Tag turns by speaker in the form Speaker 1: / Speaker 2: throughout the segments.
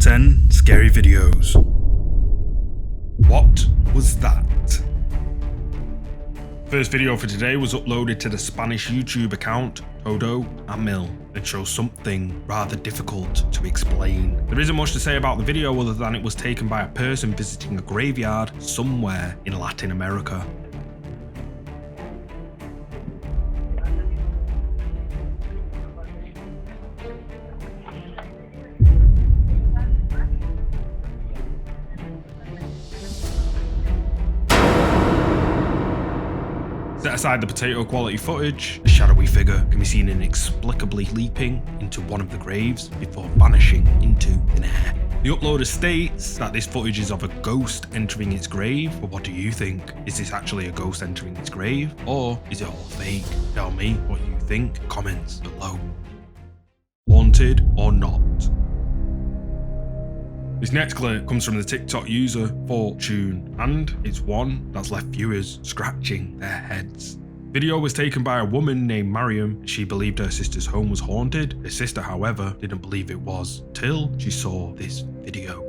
Speaker 1: 10 scary videos. What was that? First video for today was uploaded to the Spanish YouTube account Todo Amil and shows something rather difficult to explain. There isn't much to say about the video other than it was taken by a person visiting a graveyard somewhere in Latin America. Set aside the potato quality footage, a shadowy figure can be seen inexplicably leaping into one of the graves before vanishing into thin air. The uploader states that this footage is of a ghost entering its grave, but what do you think? Is this actually a ghost entering its grave, or is it all fake? Tell me what you think, comments below. Haunted or not? This next clip comes from the TikTok user Fortune, and it's one that's left viewers scratching their heads. Video was taken by a woman named Mariam. She believed her sister's home was haunted. Her sister, however, didn't believe it was till she saw this video.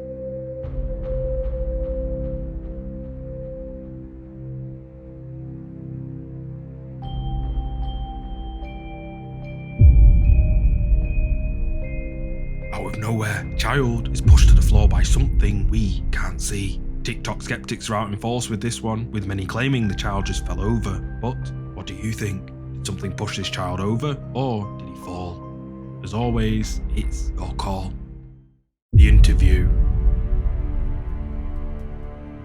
Speaker 1: Out of nowhere, a child is pushed to the floor by something we can't see. TikTok skeptics are out in force with this one, with many claiming the child just fell over. But what do you think? Did something push this child over, or did he fall? As always, it's your call. The interview.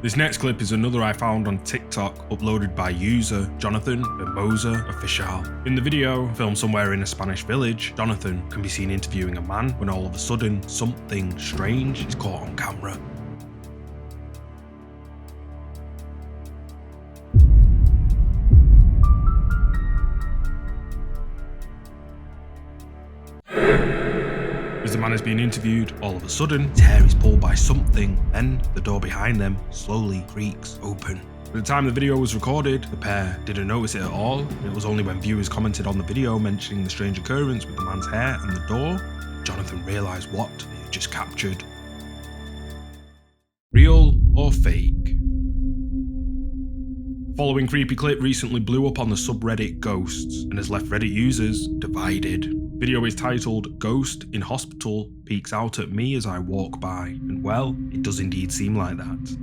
Speaker 1: This next clip is another I found on TikTok, uploaded by user Jonathan Hermosa Official. In the video, filmed somewhere in a Spanish village, Jonathan can be seen interviewing a man when all of a sudden something strange is caught on camera. As the man is being interviewed, all of a sudden, his hair is pulled by something, then the door behind them slowly creaks open. At the time the video was recorded, the pair didn't notice it at all, and it was only when viewers commented on the video mentioning the strange occurrence with the man's hair and the door, Jonathan realised what they had just captured. Real or fake? The following creepy clip recently blew up on the subreddit Ghosts and has left Reddit users divided. Video is titled "Ghost in Hospital Peeks Out at Me as I Walk By," and well, it does indeed seem like that.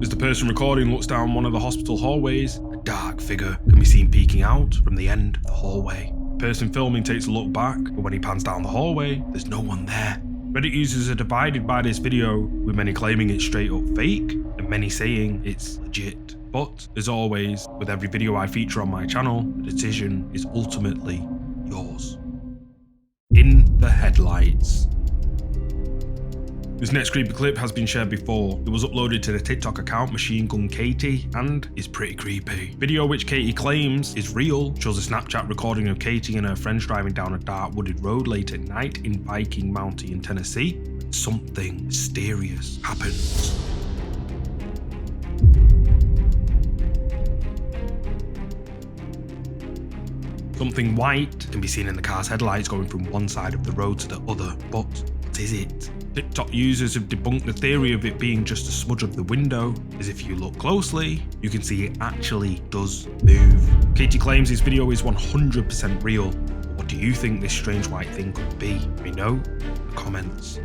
Speaker 1: As the person recording looks down one of the hospital hallways, a dark figure can be seen peeking out from the end of the hallway. The person filming takes a look back, but when he pans down the hallway, there's no one there. Reddit users are divided by this video, with many claiming it's straight up fake, and many saying it's legit. But, as always, with every video I feature on my channel, the decision is ultimately yours. In the headlights. This next creepy clip has been shared before. It was uploaded to the TikTok account MINDJUNKIE and is pretty creepy. Video which Katie claims is real shows a Snapchat recording of Katie and her friends driving down a dark wooded road late at night in Viking Mountain in Tennessee. Something mysterious happens. Something white can be seen in the car's headlights going from one side of the road to the other, but what is it? TikTok users have debunked the theory of it being just a smudge of the window, as if you look closely, you can see it actually does move. Katie claims this video is 100% real, but what do you think this strange white thing could be? Let me know in the comments.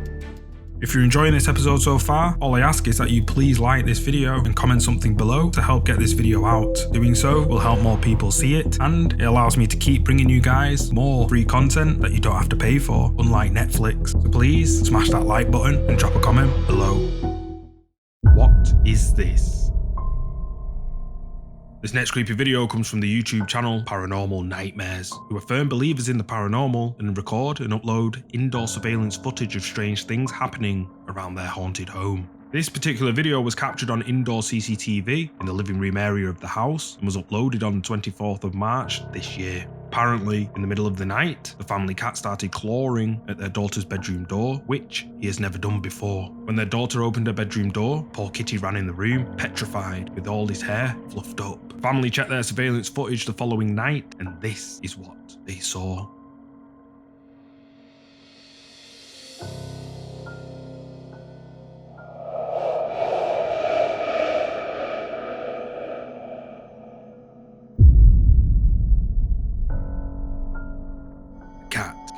Speaker 1: If you're enjoying this episode so far, all I ask is that you please like this video and comment something below to help get this video out. Doing so will help more people see it, and it allows me to keep bringing you guys more free content that you don't have to pay for, unlike Netflix. So please smash that like button and drop a comment below. What is this? This next creepy video comes from the YouTube channel Paranormal Nightmares, who are firm believers in the paranormal and record and upload indoor surveillance footage of strange things happening around their haunted home. This particular video was captured on indoor CCTV in the living room area of the house and was uploaded on the 24th of March this year. Apparently, in the middle of the night, the family cat started clawing at their daughter's bedroom door, which he has never done before. When their daughter opened her bedroom door, poor Kitty ran in the room, petrified, with all his hair fluffed up. Family checked their surveillance footage the following night, and this is what they saw.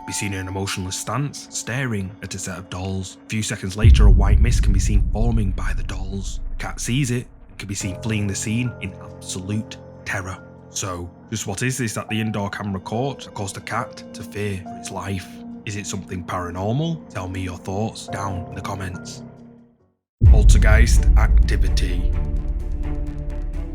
Speaker 1: Be seen in an emotionless stance, staring at a set of dolls. A few seconds later, a white mist can be seen forming by the dolls. The cat sees it and can be seen fleeing the scene in absolute terror. So, just what is this that the indoor camera caught that caused the cat to fear for its life? Is it something paranormal? Tell me your thoughts down in the comments. Poltergeist activity.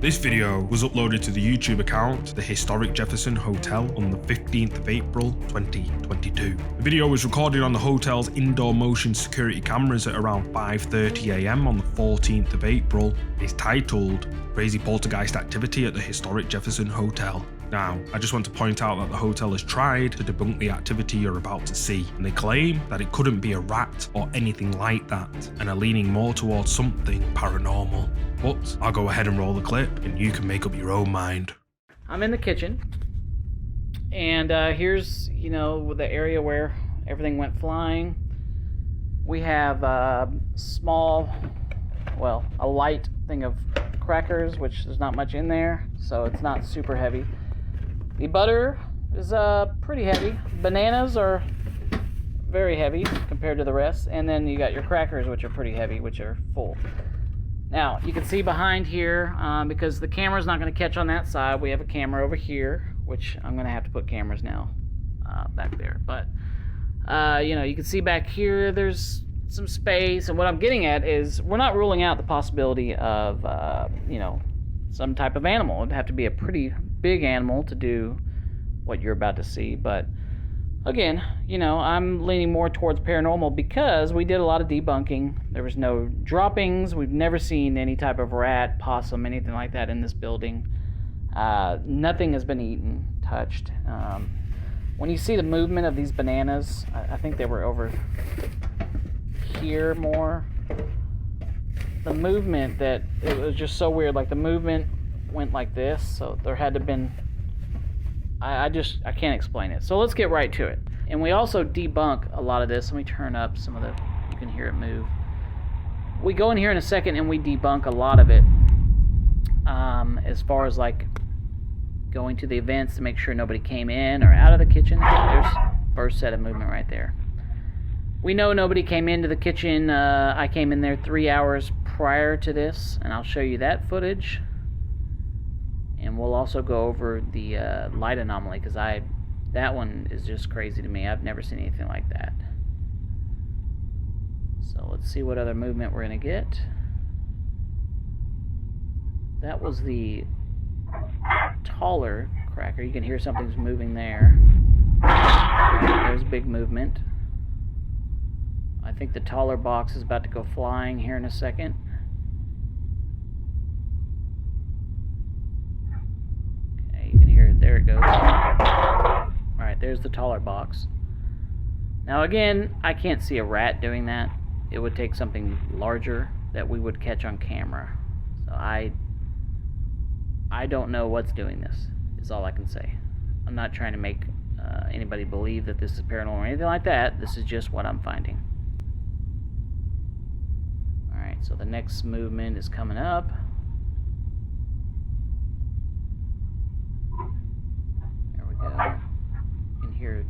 Speaker 1: This video was uploaded to the YouTube account, The Historic Jefferson Hotel, on the 15th of April 2022. The video was recorded on the hotel's indoor motion security cameras at around 5:30 AM on the 14th of April. It's titled Crazy Poltergeist Activity at the Historic Jefferson Hotel. Now, I just want to point out that the hotel has tried to debunk the activity you're about to see, and they claim that it couldn't be a rat or anything like that, and are leaning more towards something paranormal. But I'll go ahead and roll the clip, and you can make up your own mind.
Speaker 2: I'm in the kitchen, and here's, the area where everything went flying. We have a light thing of crackers, which there's not much in there, so it's not super heavy. The butter is pretty heavy. Bananas are very heavy compared to the rest, and then you got your crackers, which are pretty heavy, which are full. Now, you can see behind here, because the camera's not going to catch on that side, we have a camera over here, which I'm going to have to put cameras now back there. But, you can see back here, there's some space, and what I'm getting at is we're not ruling out the possibility of, some type of animal. It'd have to be a pretty big animal to do what you're about to see, but again, I'm leaning more towards paranormal because we did a lot of debunking. There was no droppings. We've never seen any type of rat, possum, anything like that in this building. Nothing has been eaten, touched. When you see the movement of these bananas, I think they were over here more. The movement it was just so weird. Like the movement went like this, so there had to have been. I can't explain it. So let's get right to it. And we also debunk a lot of this. Let me turn up some of the, you can hear it move. We go in here in a second and we debunk a lot of it. As far as like going to the events to make sure nobody came in or out of the kitchen. There's first set of movement right there. We know nobody came into the kitchen. I came in there 3 hours prior to this, and I'll show you that footage. And we'll also go over the light anomaly, because that one is just crazy to me. I've never seen anything like that. So let's see what other movement we're going to get. That was the taller cracker. You can hear something's moving there. There's big movement. I think the taller box is about to go flying here in a second. Okay, you can hear it. There it goes. Alright, there's the taller box. Now again, I can't see a rat doing that. It would take something larger that we would catch on camera. So I don't know what's doing this, is all I can say. I'm not trying to make anybody believe that this is paranormal or anything like that. This is just what I'm finding. Alright, so the next movement is coming up. There we go. You can hear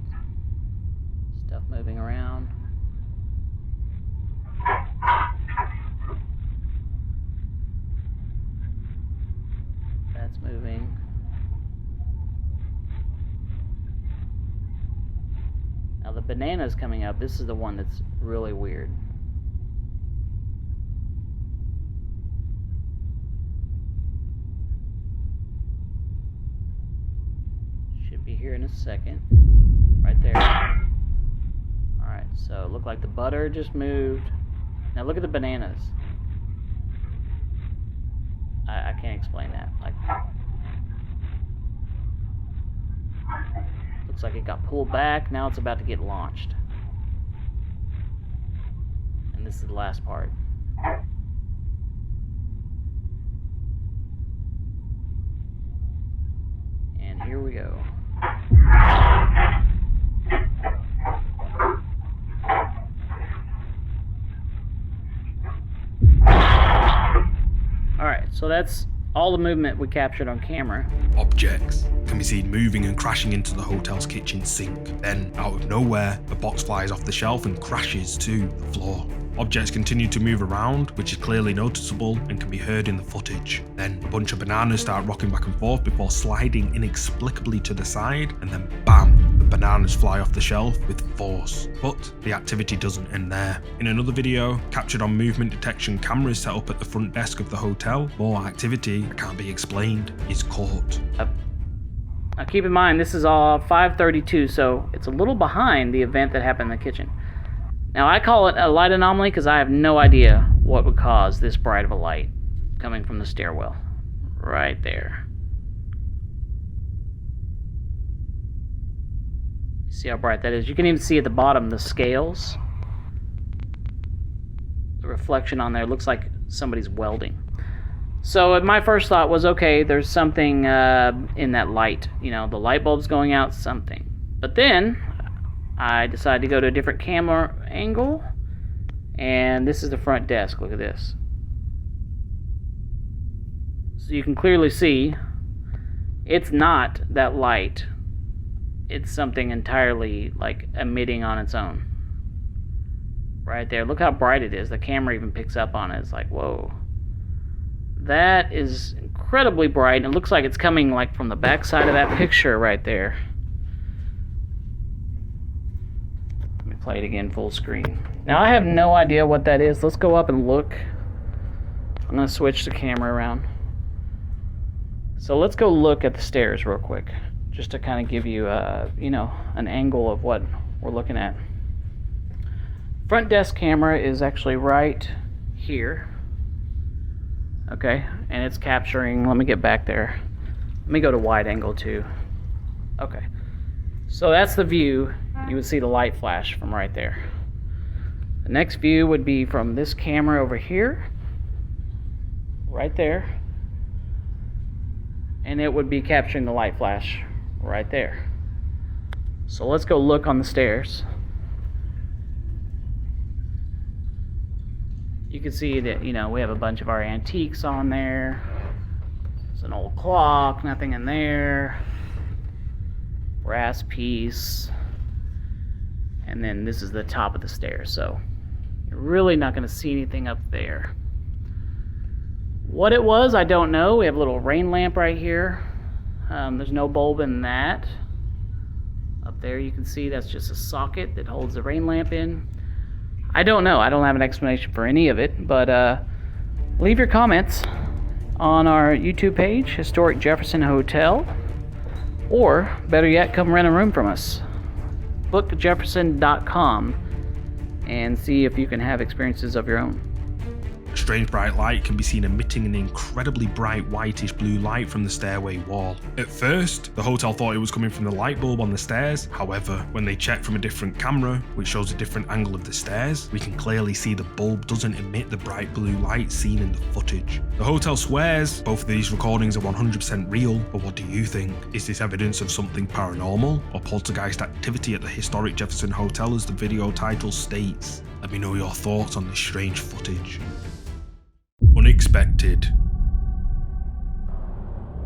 Speaker 2: stuff moving around. That's moving. Now the banana's coming up. This is the one that's really weird. Should be here in a second. Right there. Alright, so it looked like the butter just moved. Now look at the bananas. I can't explain that. Like, Looks like it got pulled back. Now it's about to get launched. And this is the last part. And here we go. Alright, so that's all the movement we captured on camera.
Speaker 1: Objects can be seen moving and crashing into the hotel's kitchen sink. Then, out of nowhere, a box flies off the shelf and crashes to the floor. Objects continue to move around, which is clearly noticeable and can be heard in the footage. Then, a bunch of bananas start rocking back and forth before sliding inexplicably to the side, and then BAM! The bananas fly off the shelf with force. But the activity doesn't end there. In another video, captured on movement detection cameras set up at the front desk of the hotel, more activity that can't be explained is caught.
Speaker 2: Now keep in mind, this is all 5:32, so it's a little behind the event that happened in the kitchen. Now I call it a light anomaly because I have no idea what would cause this bright of a light coming from the stairwell. Right there. See how bright that is? You can even see at the bottom the scales. The reflection on there looks like somebody's welding. So my first thought was, okay, there's something in that light. You know, the light bulb's going out, something. But then I decided to go to a different camera angle, and this is the front desk. Look at this. So you can clearly see it's not that light. It's something entirely like emitting on its own. Right there. Look how bright it is. The camera even picks up on it. It's like, whoa. That is incredibly bright, and it looks like it's coming like from the back side of that picture right there. Let me play it again full screen. Now I have no idea what that is. Let's go up and look. I'm going to switch the camera around. So let's go look at the stairs real quick, just to kind of give you, you know, an angle of what we're looking at. Front desk camera is actually right here. Okay, and it's capturing, let me get back there. Let me go to wide angle too. Okay, so that's the view. You would see the light flash from right there. The next view would be from this camera over here, right there, and it would be capturing the light flash right there. So let's go look on the stairs. You can see that, you know, we have a bunch of our antiques on there. There's an old clock, nothing in there. Brass piece. And then this is the top of the stairs, so you're really not going to see anything up there. What it was, I don't know. We have a little rain lamp right here. There's no bulb in that. Up there you can see that's just a socket that holds the rain lamp in. I don't know. I don't have an explanation for any of it, but leave your comments on our YouTube page, Historic Jefferson Hotel, or better yet, come rent a room from us. bookjefferson.com and see if you can have experiences of your own.
Speaker 1: A strange bright light can be seen emitting an incredibly bright whitish blue light from the stairway wall. At first, the hotel thought it was coming from the light bulb on the stairs. However, when they checked from a different camera, which shows a different angle of the stairs, we can clearly see the bulb doesn't emit the bright blue light seen in the footage. The hotel swears both of these recordings are 100% real, but what do you think? Is this evidence of something paranormal or poltergeist activity at the historic Jefferson Hotel, as the video title states? Let me know your thoughts on this strange footage. Unexpected.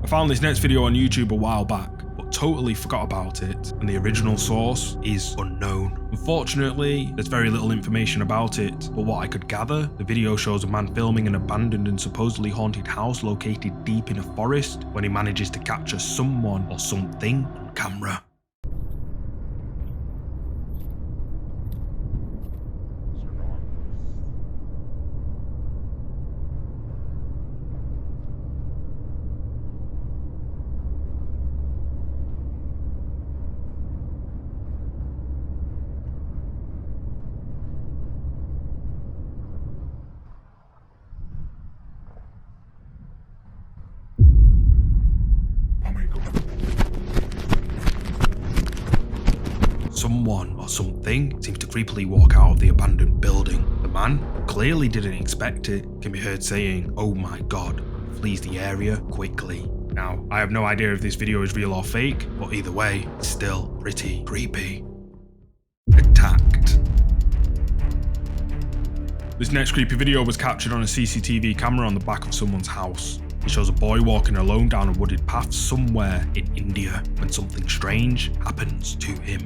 Speaker 1: I found this next video on YouTube a while back, but totally forgot about it, and the original source is unknown. Unfortunately, there's very little information about it, but what I could gather, the video shows a man filming an abandoned and supposedly haunted house located deep in a forest when he manages to capture someone or something on camera. something seems to creepily walk out of the abandoned building. The man, who clearly didn't expect it, can be heard saying, "Oh my god," flees the area quickly. Now, I have no idea if this video is real or fake, but either way, it's still pretty creepy. Attacked. This next creepy video was captured on a CCTV camera on the back of someone's house. It shows a boy walking alone down a wooded path somewhere in India when something strange happens to him.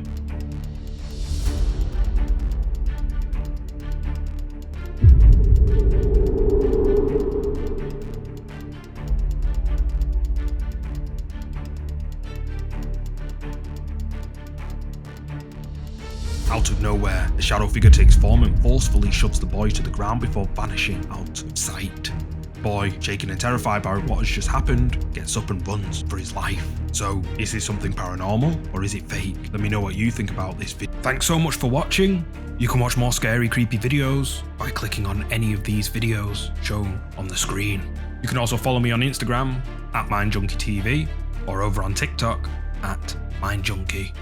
Speaker 1: Out of nowhere, a shadow figure takes form and forcefully shoves the boy to the ground before vanishing out of sight. The boy, shaken and terrified by what has just happened, gets up and runs for his life. So, is this something paranormal or is it fake? Let me know what you think about this video. Thanks so much for watching. You can watch more scary, creepy videos by clicking on any of these videos shown on the screen. You can also follow me on Instagram at MINDJUNKIE TV or over on TikTok at MINDJUNKIE.